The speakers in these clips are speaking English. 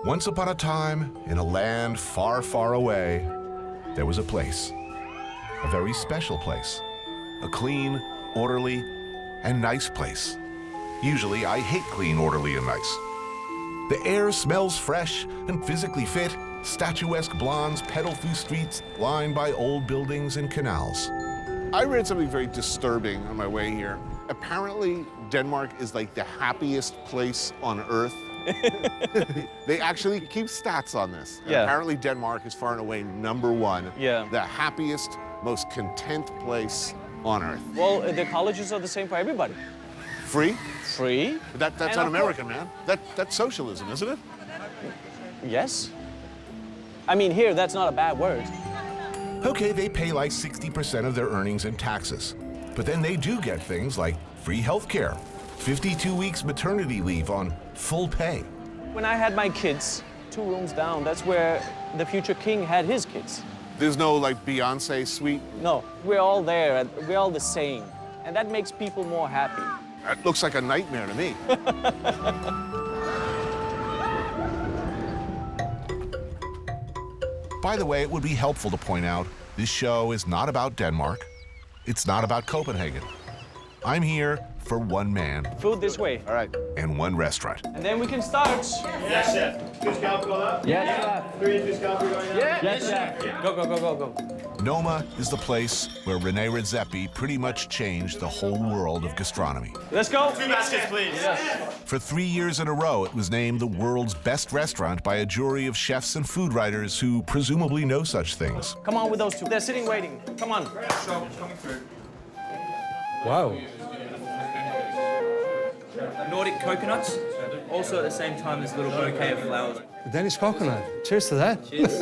Once upon a time, in a land far, far away, there was a place. A very special place. A clean, orderly, and nice place. Usually, I hate clean, orderly, and nice. The air smells fresh and physically fit. Statuesque blondes pedal through streets lined by old buildings and canals. I read something very disturbing on my way here. Apparently, Denmark is like the happiest place on earth. They actually keep stats on this. And Yeah. apparently, Denmark is far and away #1. Yeah. The happiest, most content place on earth. Well, the colleges are the same for everybody. Free? Free? But that's And un-American, man. That's socialism, isn't it? Yes. I mean, here, that's not a bad word. Okay, they pay like 60% of their earnings in taxes. But then they do get things like free health care, 52 weeks maternity leave on full pay. When I had my kids, 2 rooms down, that's where the future king had his kids. There's no like Beyonce suite. No, we're all there, and we're all the same. And that makes people more happy. That looks like a nightmare to me. By the way, it would be helpful to point out, this show is not about Denmark. It's not about Copenhagen. I'm here for one man Food this way. All right. and one restaurant. And then we can start. Yes, chef. Two scalpel up? Yes, chef. 3 scalpel going up? Yes, chef. Go, go, go, go, go. Noma is the place where René Redzepi pretty much changed the whole world of gastronomy. Let's go. 2 baskets, please. Yes. For 3 years in a row, it was named the world's best restaurant by a jury of chefs and food writers who presumably know such things. Come on with those 2. They're sitting waiting. Come on. Wow. Nordic coconuts, also at the same time as a little bouquet of flowers. The Danish coconut. Cheers to that. Cheers.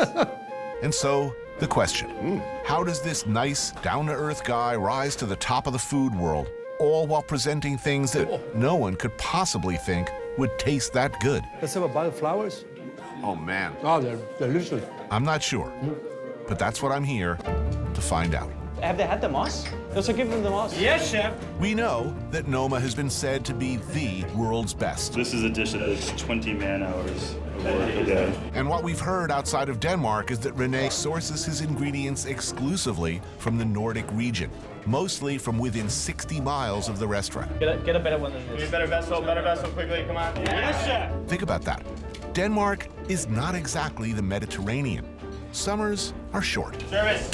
And so, the question, how does this nice, down-to-earth guy rise to the top of the food world, all while presenting things that no one could possibly think would taste that good? Let's have a bite of flowers. Oh, man. Oh, they're delicious. I'm not sure, but that's what I'm here to find out. Have they had the moss? Let's give them the moss. Yes, chef. We know that Noma has been said to be the world's best. This is a dish that is 20 man-hours of work a day. And what we've heard outside of Denmark is that René sources his ingredients exclusively from the Nordic region, mostly from within 60 miles of the restaurant. Get a better one than Need this. a better vessel, quickly, come on. Yes, chef. Think about that. Denmark is not exactly the Mediterranean. Summers are short. Service.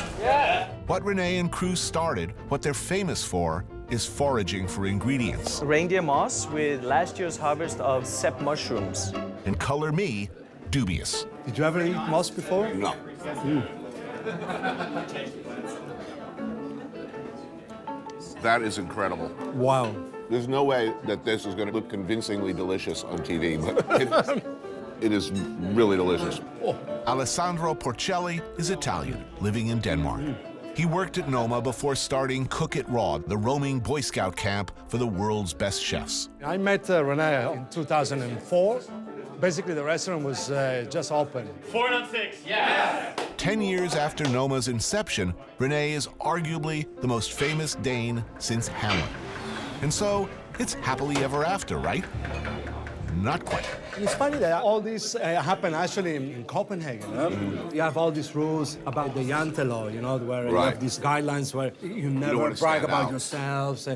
What René and crew started, what they're famous for, is foraging for ingredients. Reindeer moss with last year's harvest of sep mushrooms. And color me dubious. Did you ever eat moss before? No. That is incredible. Wow. There's no way that this is going to look convincingly delicious on TV, but it is really delicious. Alessandro Porcelli is Italian, living in Denmark. He worked at Noma before starting Cook It Raw, the roaming Boy Scout camp for the world's best chefs. I met René in 2004. Basically, the restaurant was just open. 4 on 6. Yeah. 10 years after Noma's inception, René is arguably the most famous Dane since Hamlet. And so, it's happily ever after, right? Not quite. It's funny that all this happened actually in Copenhagen. You have all these rules about the Jante law, you know, where you Right. have these guidelines where you never wanna brag stand about out. yourselves.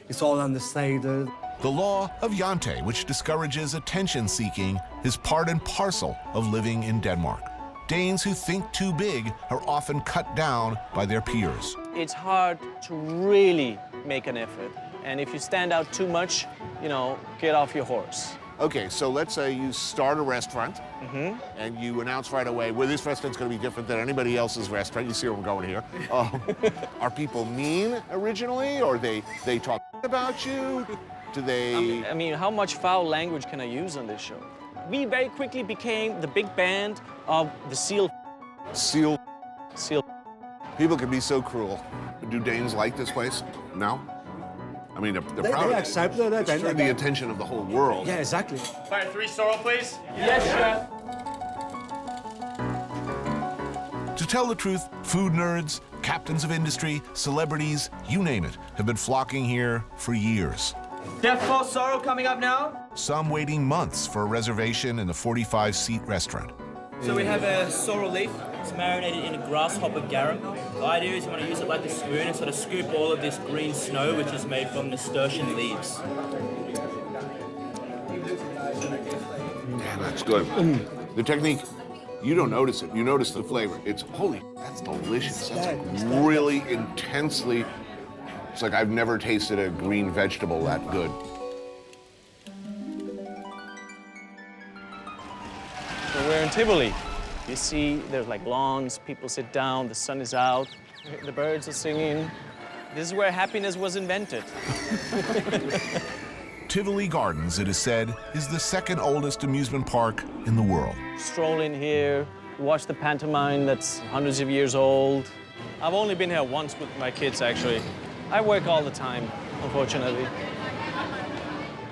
It's all understated. The law of Jante, which discourages attention-seeking, is part and parcel of living in Denmark. Danes who think too big are often cut down by their peers. It's hard to really make an effort. And if you stand out too much, you know, get off your horse. Okay, so let's say you start a restaurant, and you announce right away, well, this restaurant's going to be different than anybody else's restaurant. You see where I'm going here. Are people mean originally, or they talk about you? Do they? I mean, how much foul language can I use on this show? We very quickly became the big band of the seal. Seal. Seal. People can be so cruel. Do Danes like this place? No? I mean, they're proud They of it. accepted it. It's turned the attention of the whole world. Yeah, exactly. Fire 3 sorrel, please. Yes, chef. To tell the truth, food nerds, captains of industry, celebrities, you name it, have been flocking here for years. Death for Sorrow coming up now. Some waiting months for a reservation in the 45-seat restaurant. So we have a sorrel leaf. It's marinated in a grasshopper garum. The idea is you want to use it like a spoon and sort of scoop all of this green snow, which is made from nasturtium leaves. Damn, that's good. The technique, you don't notice it. You notice the flavor. It's, holy, that's delicious. That's like really intensely, it's like I've never tasted a green vegetable that good. So we're in Tivoli. You see, there's like lawns, people sit down, the sun is out, the birds are singing. This is where happiness was invented. Tivoli Gardens, it is said, is the second oldest amusement park in the world. Stroll in here, watch the pantomime that's hundreds of years old. I've only been here once with my kids, actually. I work all the time, unfortunately.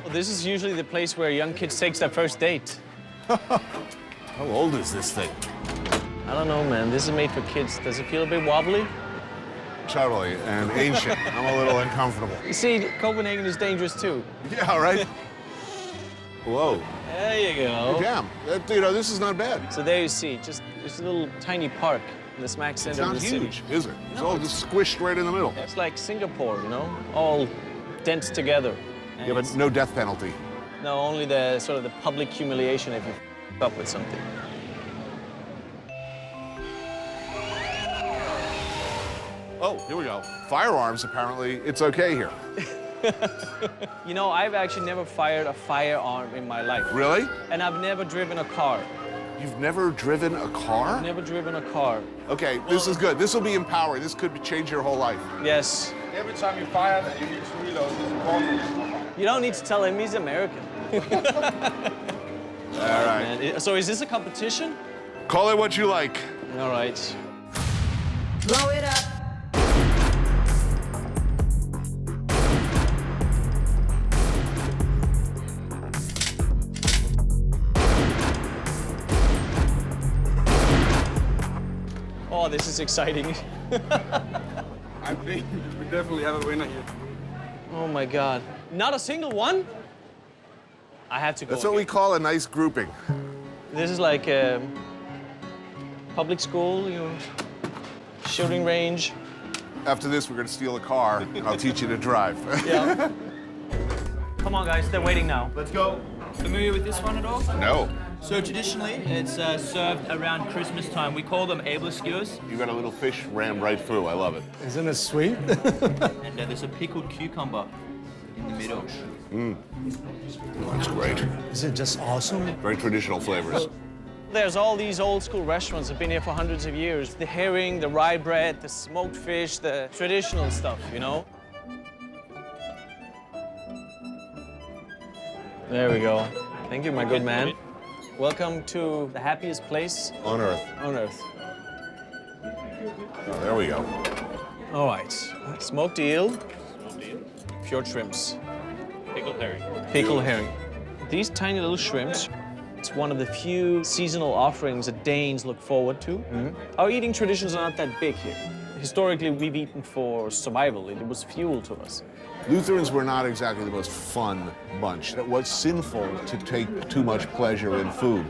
Well, this is usually the place where young kids take their first date. How old is this thing? I don't know, man. This is made for kids. Does it feel a bit wobbly? Totally, and ancient. I'm a little uncomfortable. You see, Copenhagen is dangerous, too. Yeah, right? Whoa. There you go. Damn, you know, this is not bad. So there you see, just this little tiny park in the smack It's center of not the city. huge, is it? It's all just squished right in the middle. It's like Singapore, you know, all dense together. And Yeah, but no death penalty. no, only the sort of the public humiliation if you up with something. Oh, here we go. Firearms, apparently, it's okay here. You know, I've actually never fired a firearm in my life. Really? And I've never driven a car. You've never driven a car? Never driven a car. Okay, this is good. This will be empowering. This could change your whole life. Yes. Every time you fire, you need to reload. It's important. You don't need to tell him he's American. All right. Man, so is this a competition? Call it what you like. All right. Blow it up. Oh, this is exciting. I think we definitely have a winner here. Oh my God. Not a single one? I have to go. That's what we call a nice grouping. This is like a public school, you know, shooting range. After this, we're going to steal a car, and I'll teach you to drive. Yeah. Come on, guys, they're waiting now. Let's go. Familiar with this one at all? No. So traditionally, it's served around Christmas time. We call them able skewers. You got a little fish rammed right through. I love it. Isn't it sweet? And there's a pickled cucumber in the middle. That's great. Is it just awesome? Very traditional flavors. There's all these old school restaurants that have been here for hundreds of years. The herring, the rye bread, the smoked fish, the traditional stuff, you know? There we go. Thank you, my good man. Welcome to the happiest place On Earth. on earth. Oh, there we go. All right. Smoked eel, fjord shrimps, Pickled herring. pickled herring. These tiny little shrimps, it's one of the few seasonal offerings that Danes look forward to. Our eating traditions are not that big here. Historically, we've eaten for survival. It was fuel to us. Lutherans were not exactly the most fun bunch. It was sinful to take too much pleasure in food.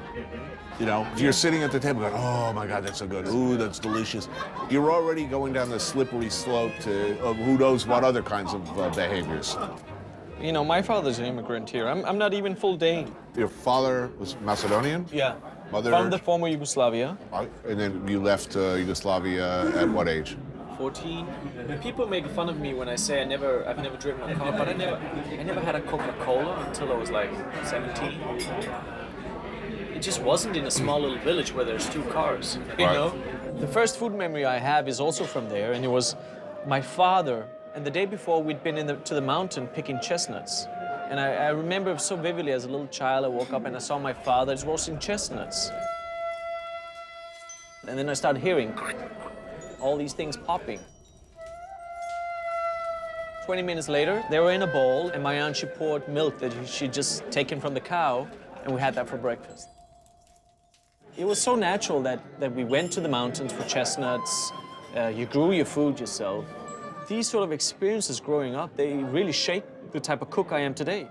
You know, if you're sitting at the table going, oh my God, that's so good. Ooh, that's delicious. You're already going down the slippery slope to who knows what other kinds of behaviors. You know, my father's an immigrant here. I'm not even full Dane. Your father was Macedonian? Yeah. Mother? From the former Yugoslavia. And then you left Yugoslavia at what age? 14. People make fun of me when I say I've never driven a car, but I never had a Coca-Cola until I was like 17. It just wasn't in a small little village where there's two cars, you Right. know? The first food memory I have is also from there, and it was my father. And the day before, we'd been to the mountain picking chestnuts. And I remember so vividly as a little child, I woke up and I saw my father just roasting chestnuts. And then I started hearing all these things popping. 20 minutes later, they were in a bowl, and my aunt, she poured milk that she'd just taken from the cow, and we had that for breakfast. It was so natural that we went to the mountains for chestnuts. You grew your food yourself. These sort of experiences growing up, they really shaped me. the type of cook I am today.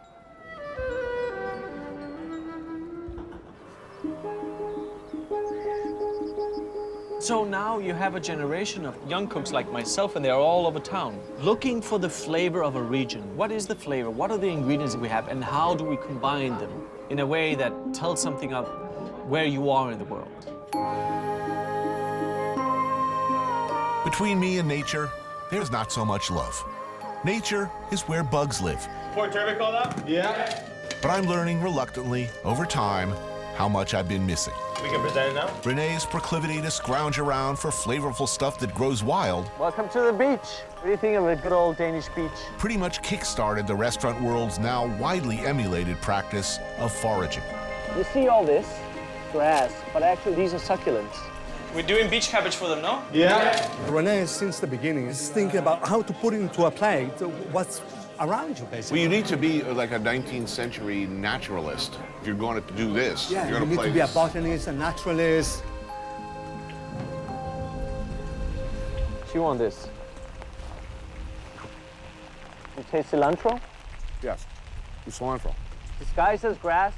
So now you have a generation of young cooks like myself, and they're all over town, looking for the flavor of a region. What is the flavor? What are the ingredients that we have, and how do we combine them in a way that tells something of where you are in the world? Between me and nature, there's not so much love. Nature is where bugs live. Port turbot call that? Yeah. But I'm learning reluctantly, over time, how much I've been missing. We can present it now. René's proclivity to scrounge around for flavorful stuff that grows wild Welcome to the beach. What do you think of a good old Danish beach? pretty much kick-started the restaurant world's now widely emulated practice of foraging. You see all this grass, but actually these are succulents. We're doing beach cabbage for them, no? René, since the beginning, is thinking about how to put into a plate what's around you, basically. Well, you need to be like a 19th century naturalist if you're going to do this. Yeah, you're you going need to be a botanist, a naturalist. Chew on this. You taste cilantro? Yes, the cilantro. Disguised as grass.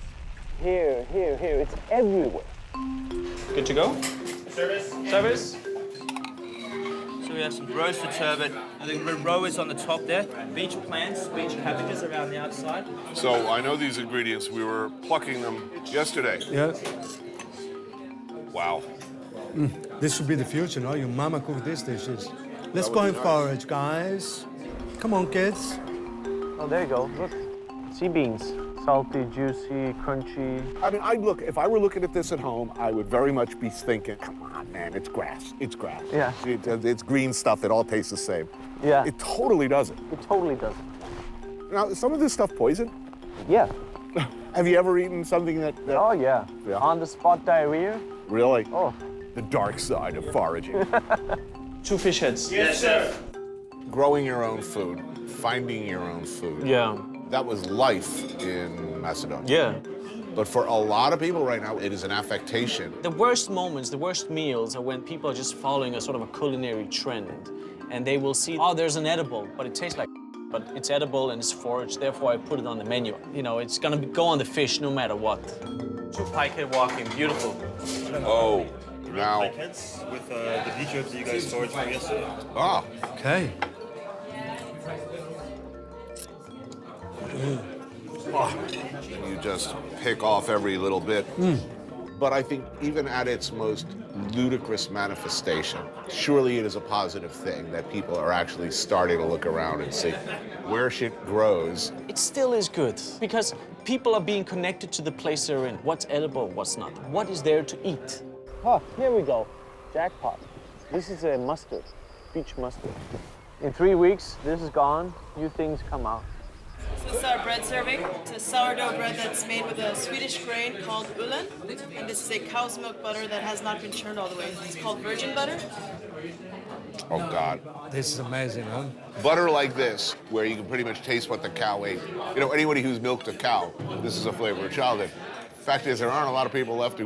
Here, here, here. It's everywhere. Good to go? Service. Service? So we have some roasted turbot. The roe is on the top there. Beach plants, beach cabbages around the outside. So I know these ingredients. We were plucking them yesterday. Yeah. Wow. This should be the future, no? Your mama cooked these dishes. Let's go and forage, guys. Come on, kids. Oh, there you go. Look. Sea beans. Salty, juicy, crunchy. I mean, if I were looking at this at home, I would very much be thinking, come on, man, it's grass. It's grass. Yeah. It's green stuff that all tastes the same. Yeah. It totally doesn't. It totally doesn't. Now, is some of this stuff poison? Yeah. Have you ever eaten something that... Oh, yeah. Yeah. On-the-spot diarrhea. Really? Oh. The dark side of foraging. 2 fish heads. Yes, sir. Growing your own food, finding your own food. Yeah. That was life in Macedonia. Yeah. But for a lot of people right now, it is an affectation. The worst moments, the worst meals are when people are just following a sort of a culinary trend. And they will see, oh, there's an edible, but it tastes like but it's edible and it's foraged, therefore I put it on the menu. You know, it's gonna go on the fish no matter what. 2 pikehead walking, beautiful. Oh, now... Pikeheads with the beach herbs that you guys foraged from yesterday. Ah, Okay. you just pick off every little bit. But I think even at its most ludicrous manifestation, surely it is a positive thing that people are actually starting to look around and see where shit grows. It still is good because people are being connected to the place they're in. What's edible, what's not? What is there to eat? Oh, here we go. Jackpot. This is a mustard, beach mustard. In 3 weeks, this is gone, new things come out. This is our bread serving. It's a sourdough bread that's made with a Swedish grain called ulen. And this is a cow's milk butter that has not been churned all the way. It's called virgin butter. Oh, God. This is amazing, huh? Butter like this, where you can pretty much taste what the cow ate. You know, anybody who's milked a cow, this is a flavor of childhood. Fact is, there aren't a lot of people left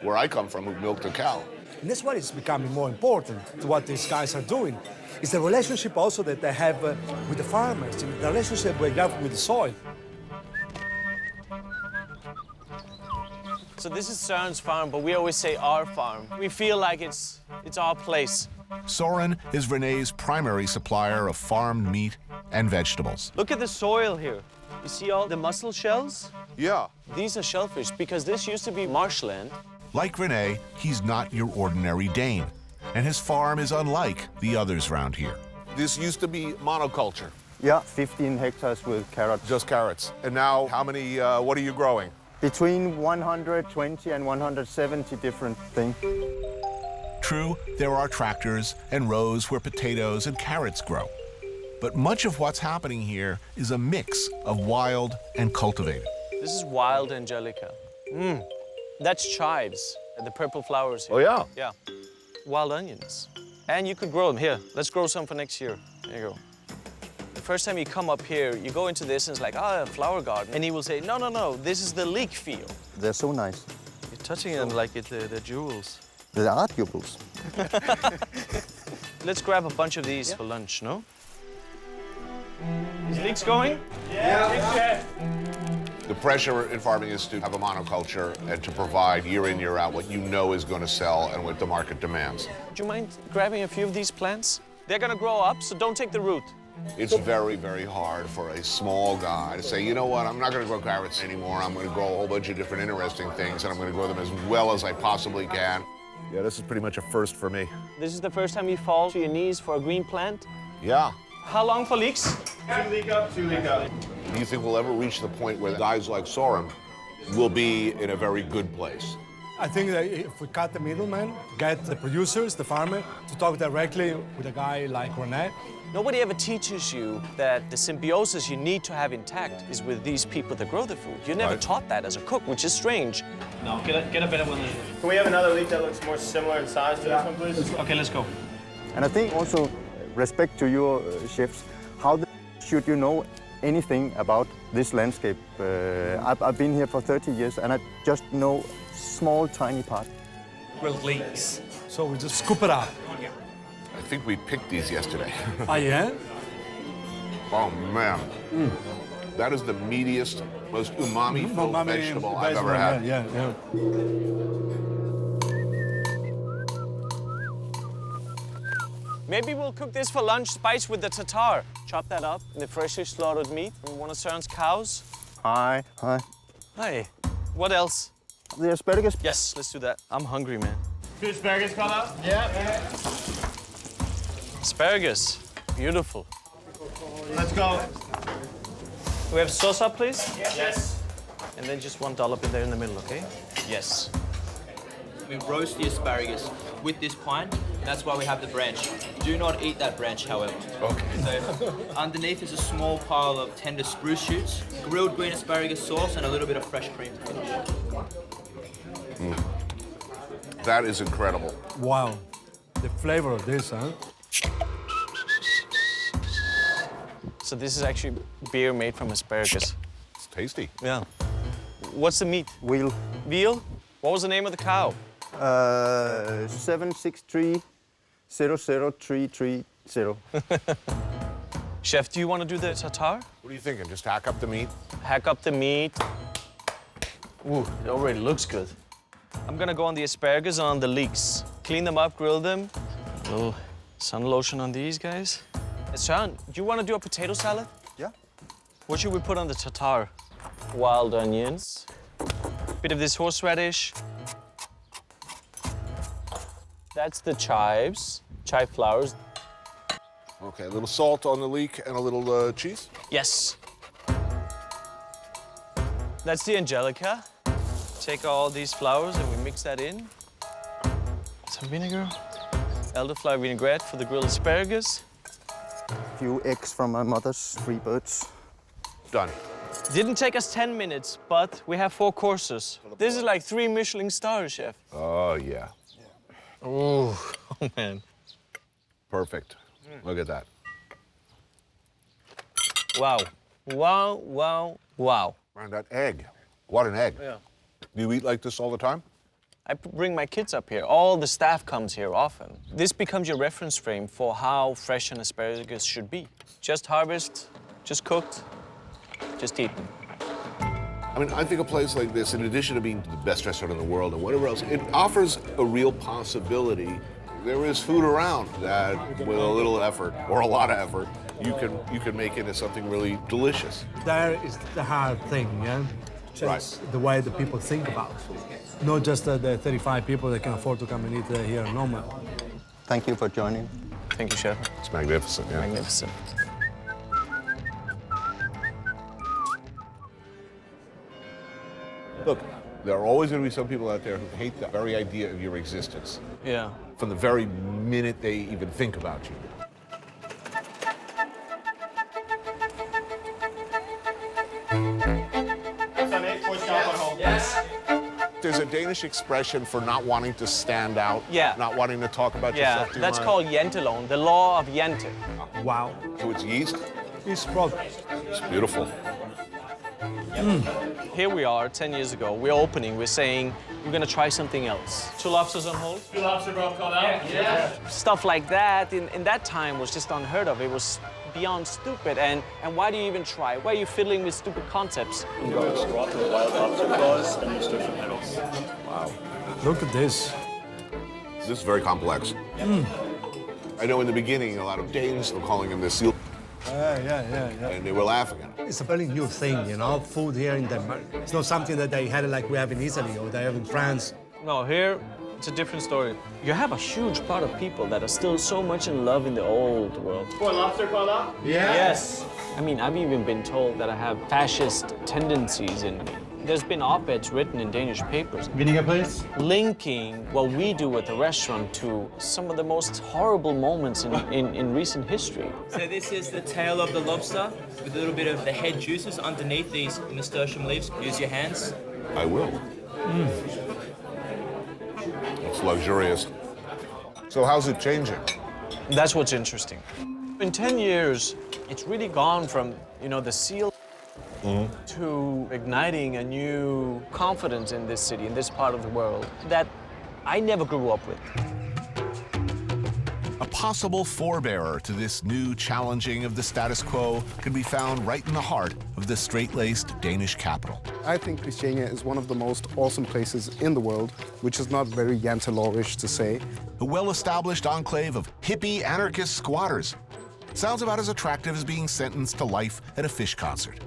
where I come from, who've milked a cow. And that's why it's becoming more important to what these guys are doing. It's the relationship also that they have with the farmers, the relationship we have with the soil. So this is Søren's farm, but we always say our farm. We feel like it's our place. Søren is René's primary supplier of farmed meat and vegetables. Look at the soil here. You see all the mussel shells? Yeah. These are shellfish because this used to be marshland. Like René, he's not your ordinary Dane, and his farm is unlike the others around here. This used to be monoculture, Yeah, 15 hectares with carrots. just carrots. And now, how many, what are you growing? Between 120 and 170 different things. True, there are tractors and rows where potatoes and carrots grow. But much of what's happening here is a mix of wild and cultivated. This is wild angelica. That's chives, the purple flowers here. Oh, yeah? Yeah. Wild onions. And you could grow them. Here, let's grow some for next year. There you go. The first time you come up here, you go into this and it's like, a flower garden. And he will say, no, no, no, this is the leek field. They're so nice. You're touching them like they're jewels. They are jewels. Let's grab a bunch of these for lunch, no? Is leaks going? Yeah. The pressure in farming is to have a monoculture and to provide year in, year out what you know is going to sell and what the market demands. Do you mind grabbing a few of these plants? They're gonna grow up, so don't take the root. It's very, very hard for a small guy to say, you know what, I'm not going to grow carrots anymore. I'm going to grow a whole bunch of different interesting things, and I'm going to grow them as well as I possibly can. Yeah, this is pretty much a first for me. This is the first time you fall to your knees for a green plant? Yeah. How long for leeks? 2 leak up, 2 leak up. Do you think we'll ever reach the point where guys like Soren will be in a very good place? I think that if we cut the middleman, get the producers, the farmer, to talk directly with a guy like René. Nobody ever teaches you that the symbiosis you need to have intact is with these people that grow the food. You're never taught that as a cook, which is strange. No, get a better one. Can we have another leek that looks more similar in size to this one, please? Okay, let's go. And I think also, respect to your chefs, how should you know anything about this landscape? I've been here for 30 years and I just know small, tiny part. Grilled leeks. So we just scoop it up. I think we picked these yesterday. Ah, yeah? Oh, man. That is the meatiest, most umami-filled vegetable I've ever had. Yeah. Maybe we'll cook this for lunch, spiced with the tartare. Chop that up in the freshly slaughtered meat from one of Søren's cows. Hi. Hey, what else? The asparagus. Yes, let's do that. I'm hungry, man. Two asparagus cut up? Yeah. Asparagus, beautiful. Let's go. We have sauce up, please? Yes. And then just one dollop in there in the middle, okay? Yes. We roast the asparagus with this pine. That's why we have the branch. Do not eat that branch, however. Okay. So underneath is a small pile of tender spruce shoots, grilled green asparagus sauce, and a little bit of fresh cream to finish. That is incredible. Wow. The flavor of this, huh? So this is actually beer made from asparagus. It's tasty. Yeah. What's the meat? Wheel. Veal? What was the name of the cow? 763 00330. Chef, do you want to do the tartare? What are you thinking? Just hack up the meat? Hack up the meat. Ooh, it already looks good. I'm gonna go on the asparagus and on the leeks. Clean them up, grill them. A little sun lotion on these guys. Søren, do you want to do a potato salad? Yeah. What should we put on the tartare? Wild onions. Bit of this horseradish. That's the chives, chive flowers. Okay, a little salt on the leek and a little cheese? Yes. That's the angelica. Take all these flowers and we mix that in. Some vinegar. Elderflower vinaigrette for the grilled asparagus. A few eggs from my mother's 3 birds. Done. Didn't take us 10 minutes, but we have 4 courses. This is like 3 Michelin stars, chef. Oh, yeah. Ooh, oh man. Perfect. Look at that. Wow. Wow, wow, wow. And that egg. What an egg. Yeah. Do you eat like this all the time? I bring my kids up here. All the staff comes here often. This becomes your reference frame for how fresh an asparagus should be. Just harvest, just cooked, just eaten. I mean, I think a place like this, in addition to being the best restaurant in the world and whatever else, it offers a real possibility. There is food around that, with a little effort or a lot of effort, you can make into something really delicious. That is the hard thing, yeah? Change the way that people think about food. Not just the 35 people that can afford to come and eat here in Noma. Thank you for joining. Thank you, chef. It's magnificent, yeah. Magnificent. Look, there are always going to be some people out there who hate the very idea of your existence. Yeah. From the very minute they even think about you. Yes. There's a Danish expression for not wanting to stand out, not wanting to talk about yourself too that's much. called jentelone, the law of jente. Wow. So it's yeast? Yeast product. It's beautiful. Here we are, 10 years ago. We're opening. We're saying we're gonna try something else. 2 lobsters on hold. 2 lobster roll called out? Yeah. Stuff like that in that time was just unheard of. It was beyond stupid. And why do you even try? Why are you fiddling with stupid concepts? Straw to wild lobster claws and nasturtium petals. Wow. Look at this. This is very complex. I know in the beginning, a lot of Danes were calling him the seal, Yeah. and they were laughing at him. It's a very new thing, you know, food here in Denmark. It's not something that they had like we have in Italy or they have in France. No, here, it's a different story. You have a huge part of people that are still so much in love in the old world. For lobster called up? Yeah. Yes. I mean, I've even been told that I have fascist tendencies in me. There's been op-eds written in Danish papers. Vinegar, please. Linking what we do at the restaurant to some of the most horrible moments in recent history. So this is the tail of the lobster with a little bit of the head juices underneath these nasturtium leaves. Use your hands. I will. It's luxurious. So how's it changing? That's what's interesting. In 10 years, it's really gone from, you know, the seal to igniting a new confidence in this city, in this part of the world, that I never grew up with. A possible forebearer to this new challenging of the status quo could be found right in the heart of the straight-laced Danish capital. I think Christiania is one of the most awesome places in the world, which is not very Jantelorish to say. A well-established enclave of hippie anarchist squatters. Sounds about as attractive as being sentenced to life at a fish concert.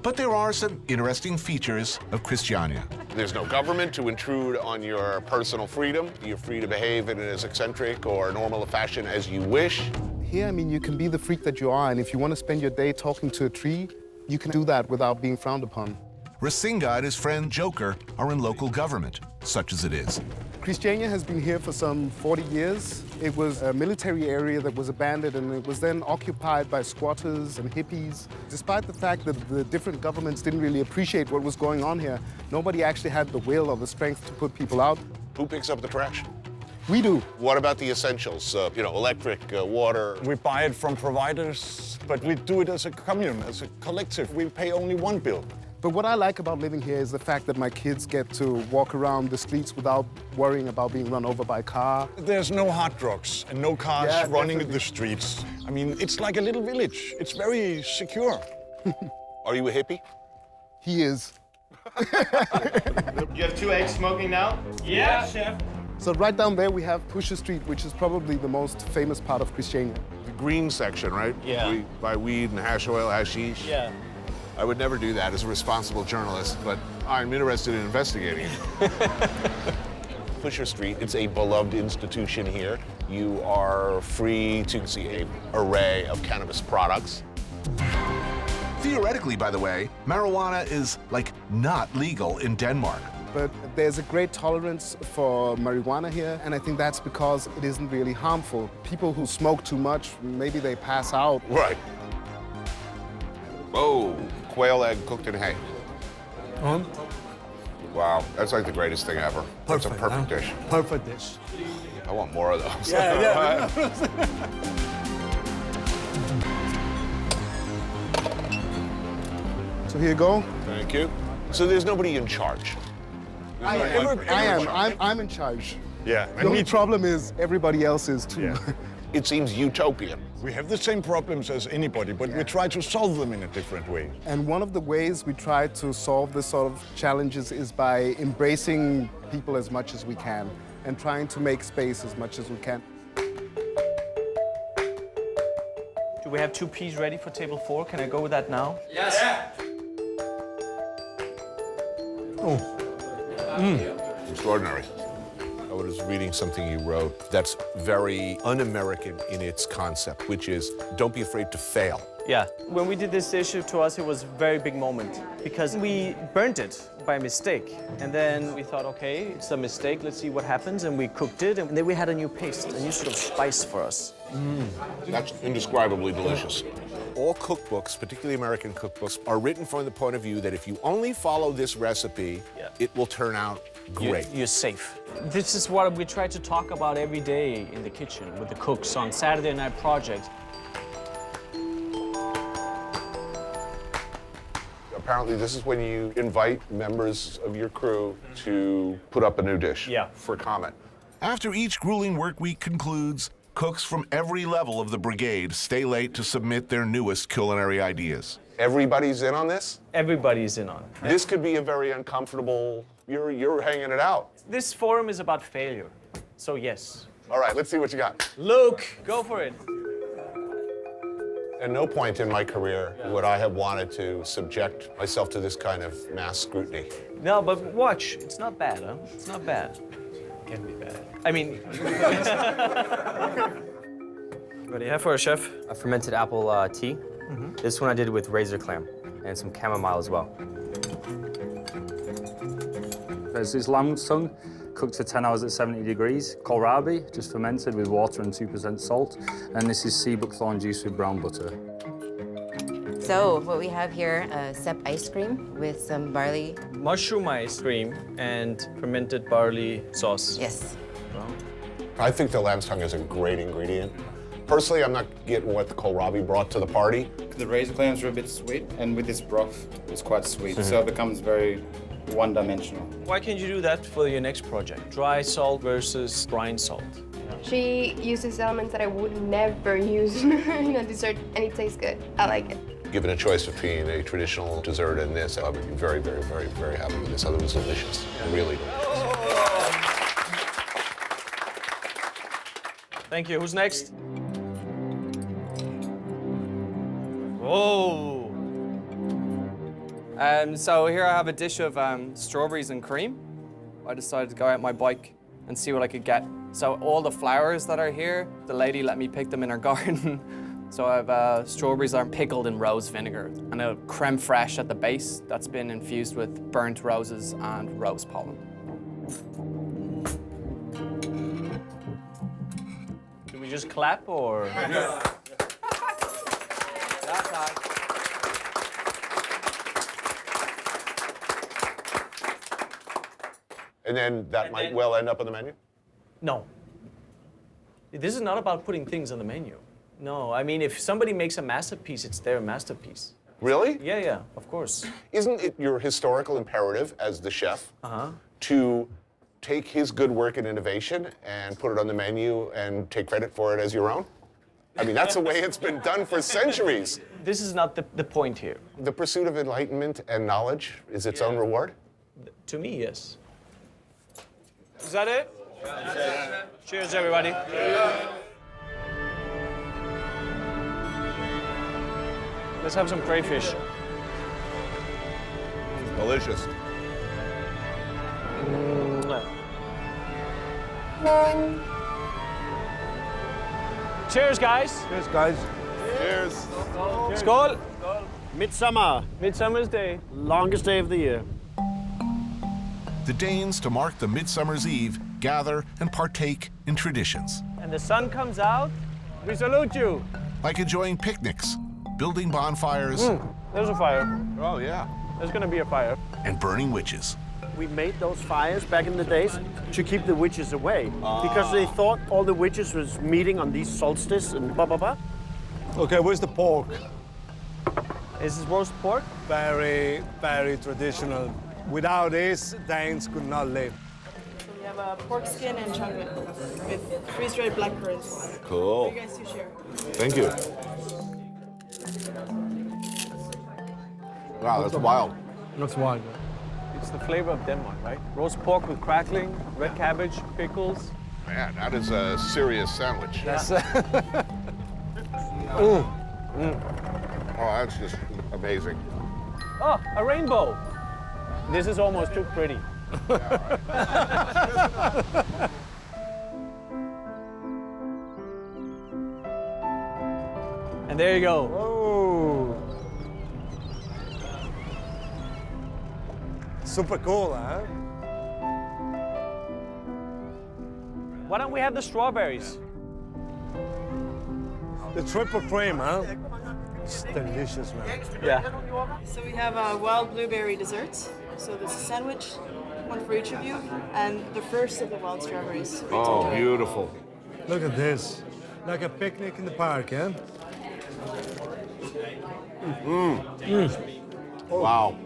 But there are some interesting features of Christiania. There's no government to intrude on your personal freedom. You're free to behave in as eccentric or normal a fashion as you wish. Here, I mean, you can be the freak that you are, and if you want to spend your day talking to a tree, you can do that without being frowned upon. Rasinga and his friend Joker are in local government, such as it is. Christiania has been here for some 40 years. It was a military area that was abandoned, and it was then occupied by squatters and hippies. Despite the fact that the different governments didn't really appreciate what was going on here, nobody actually had the will or the strength to put people out. Who picks up the trash? We do. What about the essentials? You know, electric, water. We buy it from providers, but we do it as a commune, as a collective. We pay only one bill. But what I like about living here is the fact that my kids get to walk around the streets without worrying about being run over by a car. There's no hard drugs and no cars running definitely. the streets. I mean, it's like a little village. It's very secure. Are you a hippie? He is. You have 2 eggs smoking now? Yeah, chef. So right down there we have Pusher Street, which is probably the most famous part of Christiania. The green section, right? Yeah. We buy weed and hash oil, hashish. Yeah. I would never do that as a responsible journalist, but I'm interested in investigating it. Pusher Street, it's a beloved institution here. You are free to see an array of cannabis products. Theoretically, by the way, marijuana is, like, not legal in Denmark. But there's a great tolerance for marijuana here, and I think that's because it isn't really harmful. People who smoke too much, maybe they pass out. Right. Oh, quail egg cooked in hay. Wow, that's like the greatest thing ever. That's a perfect dish. Perfect dish. I want more of those. Yeah. So here you go. Thank you. So there's nobody in charge. I am. I'm in charge. Yeah. The only problem is everybody else is too. Yeah. It seems utopian. We have the same problems as anybody, but we try to solve them in a different way. And one of the ways we try to solve this sort of challenges is by embracing people as much as we can and trying to make space as much as we can. Do we have 2 peas ready for table 4? Can I go with that now? Yes. Extraordinary. I was reading something you wrote that's very un-American in its concept, which is don't be afraid to fail. Yeah. When we did this dish, to us, it was a very big moment because we burnt it by mistake. And then we thought, okay, it's a mistake, let's see what happens. And we cooked it, and then we had a new paste, a new sort of spice for us. That's indescribably delicious. All cookbooks, particularly American cookbooks, are written from the point of view that if you only follow this recipe, it will turn out great. You're safe. This is what we try to talk about every day in the kitchen with the cooks on Saturday night projects. Apparently, this is when you invite members of your crew to put up a new dish for comment. After each grueling work week concludes, cooks from every level of the brigade stay late to submit their newest culinary ideas. Everybody's in on this? Everybody's in on it. This could be a very uncomfortable, you're hanging it out. This forum is about failure, so yes. All right, let's see what you got. Luke, go for it. At no point in my career would I have wanted to subject myself to this kind of mass scrutiny. No, but watch, it's not bad, huh? It's not bad. It can be bad. I mean... What do you have for us, chef? A fermented apple tea. This one I did with razor clam and some chamomile as well. There's this lamb's tongue, cooked for 10 hours at 70 degrees. Kohlrabi, just fermented with water and 2% salt. And this is sea buckthorn juice with brown butter. So what we have here, sep ice cream with some barley. Mushroom ice cream and fermented barley sauce. Yes. Wow. I think the lamb's tongue is a great ingredient. Personally, I'm not getting what the kohlrabi brought to the party. The razor clams are a bit sweet, and with this broth, it's quite sweet, so it becomes very one-dimensional. Why can't you do that for your next project? Dry salt versus brine salt. She uses elements that I would never use in a dessert, and it tastes good. I like it. Given a choice between a traditional dessert and this, I would be very, very, very, very happy with this. I thought it was delicious, really delicious. Thank you. Who's next? Whoa! So here I have a dish of strawberries and cream. I decided to go out my bike and see what I could get. So all the flowers that are here, the lady let me pick them in her garden. So I have strawberries that are pickled in rose vinegar and a creme fraiche at the base that's been infused with burnt roses and rose pollen. Do we just clap or? And then that might well end up on the menu? No. This is not about putting things on the menu. No, I mean, if somebody makes a masterpiece, it's their masterpiece. Really? Yeah, yeah, of course. Isn't it your historical imperative as the chef to take his good work and innovation and put it on the menu and take credit for it as your own? I mean, that's the way it's been done for centuries. This is not the point here. The pursuit of enlightenment and knowledge is its own reward? To me, yes. Is that it? Yeah. Cheers, everybody. Let's have some crayfish. Delicious. Cheers, guys. Cheers, guys. Cheers. Skål. Midsummer. Midsummer's Day. Longest day of the year. The Danes, to mark the Midsummer's Eve, gather and partake in traditions. And the sun comes out, we salute you. Like enjoying picnics, building bonfires. There's a fire. Oh, yeah. There's gonna be a fire. And burning witches. We made those fires back in the days to keep the witches away because they thought all the witches was meeting on these solstice and blah, blah, blah. Okay, where's the pork? Is this roast pork? Very, very traditional. Without this, Danes could not live. So we have a pork skin and chocolate with freeze-dried blackcurrants. Cool. For you guys to share. Thank you. Wow, that's wild. That's wild. It's the flavor of Denmark, right? Roast pork with crackling, red cabbage, pickles. Man, that is a serious sandwich. That's Oh, that's just amazing. Oh, a rainbow. This is almost too pretty. And there you go. Oh. Super cool, huh? Why don't we have the strawberries? The triple cream, huh? It's delicious, man. Yeah. So we have a wild blueberry dessert. So this is a sandwich, one for each of you, and the first of the wild strawberries. Oh, beautiful. Look at this. Like a picnic in the park, yeah? Wow.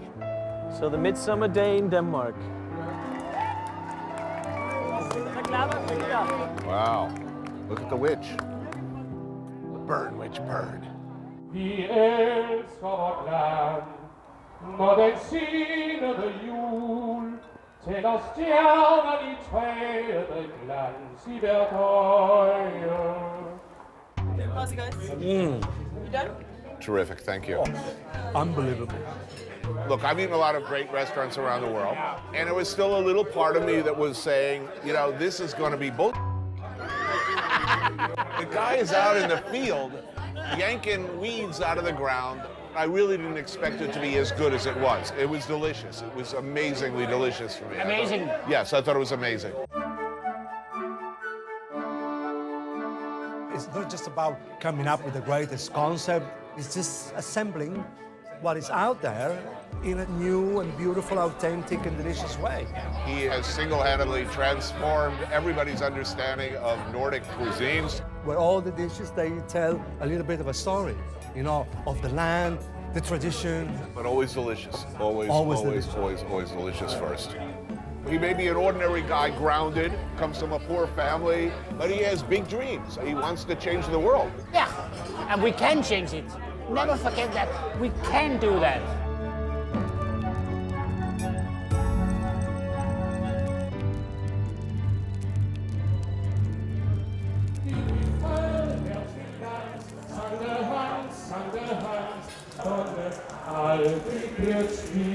So the Midsummer Day in Denmark. Wow. Look at the witch. Burn, witch, burn. Vi elsker vort land, når den senede jul tænder stjerner i træet med glans i hvert øje. How's it guys? You done? Terrific, thank you. Unbelievable. Look, I've eaten a lot of great restaurants around the world, and there was still a little part of me that was saying, you know, this is going to be bull. The guy is out in the field yanking weeds out of the ground. I really didn't expect it to be as good as it was. It was delicious. It was amazingly delicious for me. Amazing. Yes, I thought it was amazing. It's not just about coming up with the greatest concept, it's just assembling what is out there in a new and beautiful, authentic and delicious way. He has single-handedly transformed everybody's understanding of Nordic cuisines. Where all the dishes, they tell a little bit of a story, you know, of the land, the tradition. But always delicious. Always delicious first. He may be an ordinary guy, grounded, comes from a poor family, but he has big dreams. He wants to change the world. Yeah, and we can change it. Never forget that. We can do that. Aldrig bliver tvivl.